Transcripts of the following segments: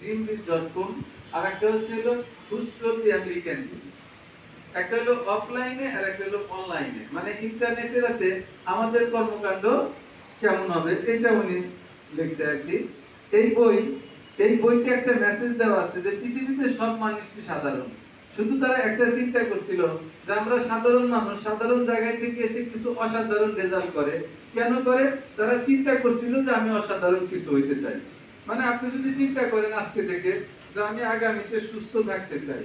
greenpeace.com, আর একটা হচ্ছে হলো Who Stole the American Dream। একটা হলো অফলাইনে আর একটা হলো অনলাইনে, মানে ইন্টারনেটের রাতে আমাদের কর্মকাণ্ড কেমন হবে এটা উনি লিখছে আর কি। এই বইতে একটা মেসেজ দেওয়া আছে যে পৃথিবীতে সব মানুষই সাধারণ, শুধু তারা একটা চিন্তা করছিল যে আমরা সাধারণ মানুষ, সাধারণ জায়গায় থেকে এসে কিছু অসাধারণ রেজাল্ট করে। কেন করে? তারা চিন্তা করছিল যে আমি অসাধারণ কিছু হইতে চাই। মানে আপনি যদি চিন্তা করেন আজকে থেকে যে আমি আগামীতে সুস্থ থাকতে চাই,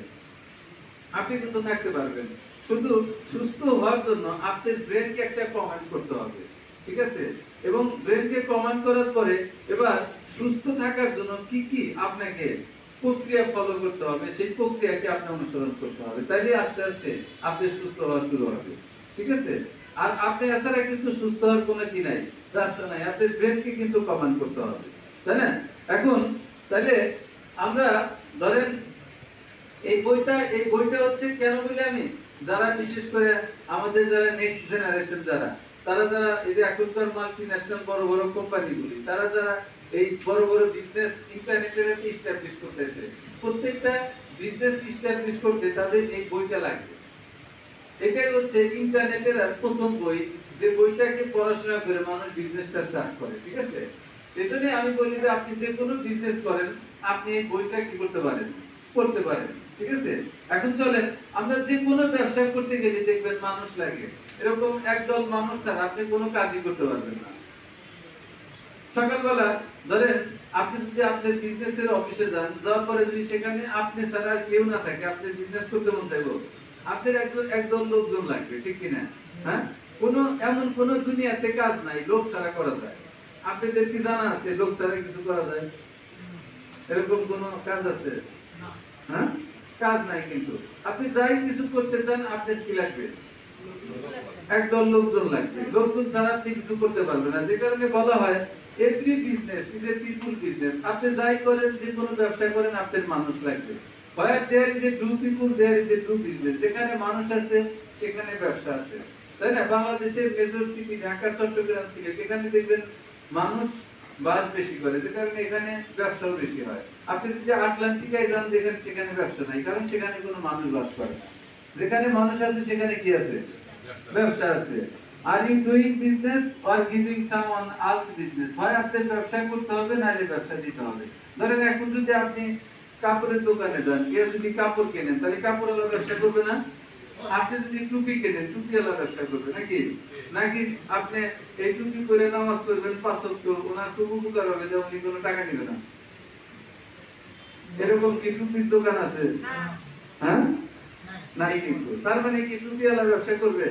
আপনি কিন্তু থাকতে পারবেন। শুধু সুস্থ হওয়ার জন্য আপনার ব্রেনকে একটা কমান্ড করতে হবে, ঠিক আছে? এবং ব্রেনকে কমান্ড করার পরে এবার সুস্থ থাকার জন্য কি কি আপনাকে প্রক্রিয়া ফলো করতে হবে, সেই প্রক্রিয়াকে আপনি অনুসরণ করতে হবে, তাইলে আস্তে আস্তে আপনি সুস্থ হওয়া শুরু হবে, ঠিক আছে? আর আপনি এছাড়া কিন্তু সুস্থ হওয়ার কোনো কি নাই, রাস্তা নাই। আপনার ব্রেনকে কিন্তু কমান্ড করতে হবে, তাই না? এখন তাহলে আমরা ধরেন এই বইটা হচ্ছে কেন বলি আমি, যারা বিশেষ করে আমাদের যারা নেক্সট জেনারেশন যারা এই যে এখনকার মাল্টিন্যাশনাল বড় বড় কোম্পানিগুলি, যারা এই বড় বড় বিজনেস ইন্টারনেটের এস্টাবলিশ করতেছে, প্রত্যেকটা বিজনেস এস্টাবলিশ করতে তাদের এই বইটা লাগবে। এটাই হচ্ছে ইন্টারনেটের প্রথম বই, যে বইটাকে পড়াশোনা করে মানুষ বিজনেসটা স্টার্ট করে, ঠিক আছে? এজন্য আমি বলি যে আপনি যে কোনো বিজনেস করেন, আপনি এই বইটা কি করতে পারেন, পড়তে পারেন, ঠিক আছে? এখন চলেন আমরা যে কোনো ব্যবসা করতে গেলে দেখবেন মানুষ লাগে, এরকম একদল মানুষ ছাড়া আপনি কোনো কাজই করতে পারবেন না। সকালবেলা ধরেন আপনি যদি আপনার বিজনেসের অফিসে যান, যাওয়ার পরে যদি সেখানে আপনি ছাড়া কেউ না থাকে, আপনি বিজনেস করতে মন চাইবো, আপনার একদল লোকজন লাগবে, ঠিক কিনা? হ্যাঁ, এমন কোন দুনিয়াতে কাজ নাই লোক ছাড়া করা যায়। আপনাদের কি জানা আছে লোক ছাড়া কিছু করা যায়? এরকম কোন কাজ আছে? হ্যাঁ, কাজ নাই। কিন্তু আপনি যাই কিছু করতে চান আপনার কি লাগবে? একদল লোকজন লাগবে। লোকজন ছাড়া আপনি কিছু করতে পারবেন না। যে কারণে বলা হয় every business is a people business. আপনি যাই করেন, যে কোনো ব্যবসা করেন, আপনার মানুষ লাগবে। Where there is a true people, there is a true business. যেখানে মানুষ আছে সেখানে ব্যবসা আছে, তাই না? বাংলাদেশের মেজর সিটি ঢাকা, চট্টগ্রাম, সিলেট, এখানে দেখবেন মানুষ বাস বেশি করে, যে কারণে এখানে ব্যবসাও বেশি হয়। আপনি যদি আটলান্টিকায় যান দেখেন সেখানে ব্যবসা নাই, কারণ সেখানে কোনো মানুষ বাস করে না। যেখানে মানুষ আছে সেখানে কি আছে? ব্যবসা আছে। Are you doing business or giving someone else business? হয় আপনার ব্যবসা করতে হবে, নাহলে ব্যবসা দিতে হবে। ধরেন এখন যদি আপনি কাপড়ের দোকানে যান, কেউ যদি কাপড় কেনেন, তাহলে কাপড়ওয়ালা ব্যবসা করবে না? আপনি যদি টুপি কেনেন, টুপিওয়ালা ব্যবসা করবে নাকি? নাকি আপনি এই টুপি পরে নামাজ পড়বেন 5 ওয়াক্ত, ওনার খুব উপকার হবে, যে উনি কোনো টাকা নেবে না। এরকম কি টুপির দোকান আছে? হ্যাঁ, নাই। কিন্তু তার মানে কি টুপিওয়ালা ব্যবসা করবে?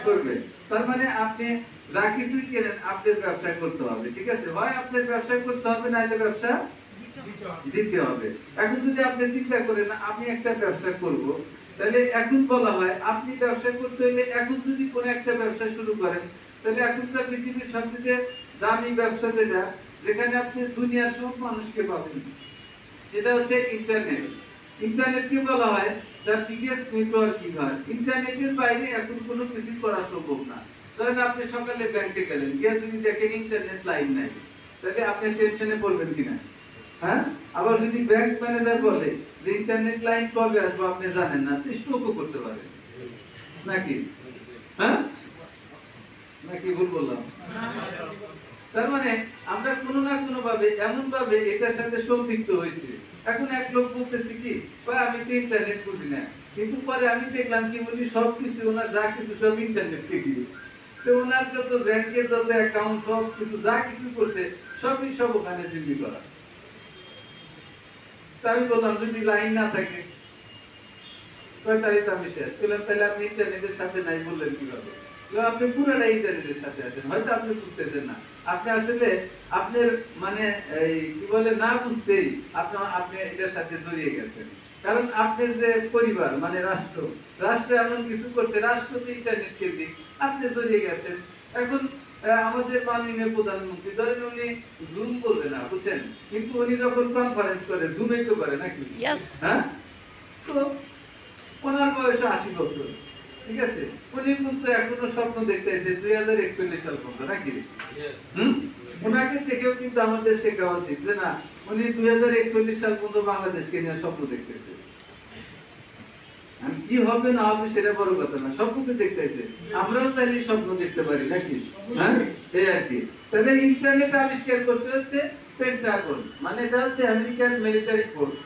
করবে। তার মানে আপনি যা কিছু কেনেন আপনার ব্যবসা করতে হবে, ঠিক আছে? হয় আপনার ব্যবসা করতে হবে, নাহলে ব্যবসা দিতে হবে। এখন যদি আপনি চিন্তা করেন আমি একটা ব্যবসা করব, তাহলে এখন বলা হয় আপনি ব্যবসা করতে হলে এখন যদি কোন একটা ব্যবসা শুরু করেন, তাহলে এখনকার পৃথিবীর সবচেয়ে দামি ব্যবসা যেটা, যেখানে আপনি দুনিয়ার সব মানুষকে পাবেন, এটা হচ্ছে ইন্টারনেট। ইন্টারনেটকে বলা হয় দ্য বিগেস্ট নেটওয়ার্কিং হাব। ইন্টারনেটের বাইরে এখন কোনো কিছু করা সম্ভব না। ধরেন আপনি সকালে ব্যাংকে গেলেন, গিয়ে যদি দেখেন ইন্টারনেট লাইন নাই, তাহলে আপনি টেনশনে পড়বেন কিনা? হ্যাঁ, আবার যদি ব্যাংক ম্যানেজার বলে যে ইন্টারনেট লাইন কবে আসবে আপনি জানেন না, স্ট্রোকও করতে পারেন নাকি? হ্যাঁ, নাকি ভুল বললাম? তার মানে আমরা কোনো না কোনো ভাবে এমন ভাবে এটার সাথে সম্পৃক্ত হয়েছি। এখন এক লোক বলতেছে কি, আমি তো ইন্টারনেট বুঝি না, কিন্তু পরে আমি দেখলাম কি উনি সবকিছু, ওনার যা কিছু সব ইন্টারনেট থেকে, তো ওনার যত ব্যাংকের যত অ্যাকাউন্ট সব কিছু যা কিছু করছে সবই সব ওখানে জিম্মি করা। আমি বললাম যদি লাইন না থাকে তাহলে আমি শেষ করলাম। তাহলে আপনি ইন্টারনেটের সাথে নাই বললেন কিভাবে? আপনি পুরোটা ইন্টারনেটের সাথে আছেন, হয়তো আপনি বুঝতেছেন না। আপনি আসলে আপনার মানে কি বলে না বুঝতেই আপনি এটার সাথে জড়িয়ে গেছেন। কারণ আপনার যে পরিবার মানে রাষ্ট্র এমন কিছু করতে, রাষ্ট্র তো ইন্টারনেট কেন্দ্রিক, আপনি জড়িয়ে গেছেন। এখন আমাদের মাননীয় প্রধানমন্ত্রী ধরেন উনি জুম বোঝে না, বুঝছেন, কিন্তু উনি যখন কনফারেন্স করে জুমেই তো করে নাকি? হ্যাঁ, তো ওনার বয়স 80 বছর, ঠিক আছে? উনি কিন্তু এখনো স্বপ্ন দেখতেছে 2041 সাল পর্যন্ত নাকি? ওনাকে দেখেও কিন্তু আমাদের শেখা উচিত যে না, উনি 2041 সাল পর্যন্ত বাংলাদেশকে নিয়ে স্বপ্ন দেখতেছে। আর কি হবে না হবে সেটা বড় কথা না, স্বপ্ন তো দেখতেছে, আমরাও চাইলে স্বপ্ন দেখতে পারি নাকি? হ্যাঁ, এই আর কি। তাহলে ইন্টারনেট আবিষ্কার করতে হচ্ছে পেন্টাগন, মানে এটা হচ্ছে আমেরিকান মিলিটারি ফোর্স।